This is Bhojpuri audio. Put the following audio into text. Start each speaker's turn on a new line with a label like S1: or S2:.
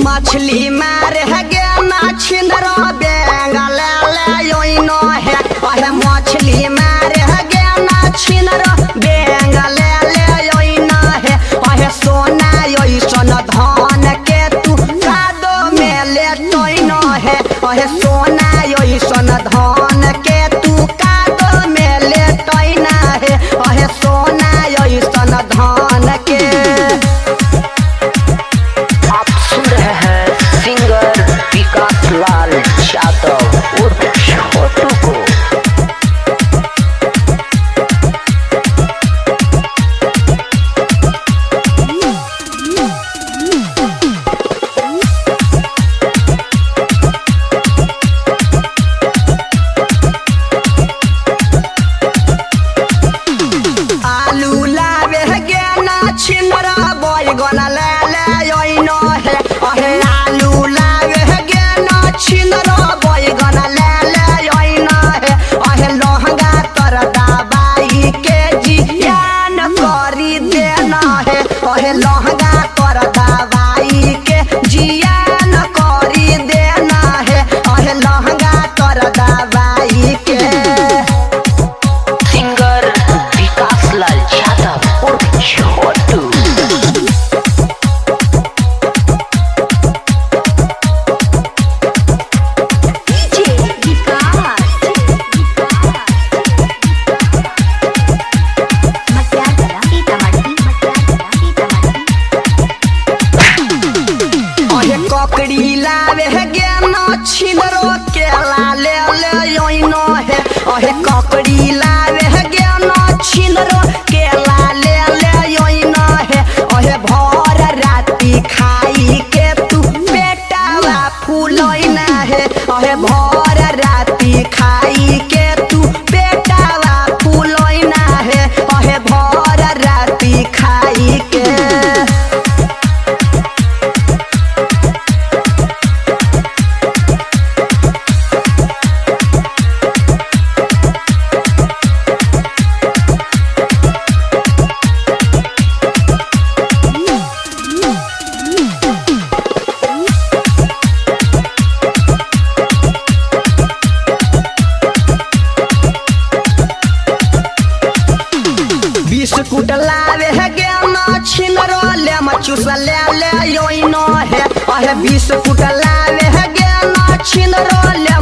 S1: मछली मार है गे ना छिंदरो बेंगल ले है अहे मछली मार है गे ना छिंदरो बेंगल ले है अहे सोना ऐसन धान के तू कादो में ले है अहे सोना ऐसन धान के तू कादो में ले है अहे सोना ऐसन धान के।
S2: लाल यादव उर्फ छोटू को
S1: आलू लावे गे ना छिंदरा बैगन ले है अहे आलू लावे गे ना छिंदरा बैगन ले है अहे लहंगा तर दबाई के जियान करी देना है अहे लहंगा तर दबाई के जियान करी देना है अहे लहंगा तर दबाई के।
S2: लाल यादव उर्फ छोटू
S1: ककड़ी लावे गे ना छिंदरो केला ले है अहे ककड़ी लावे गे ना छिंदरो केला ले है अहे भर राती खाई के तू बेटावा फूलैना है अहे भर राती खाई के तू बेटावा फूलैना है अहे भर राती खाई के। बिस्कुट लावे गे ना छिंदरो ले मचूस ले है अहे बिस्कुट लावे गे ना छिंदरो ले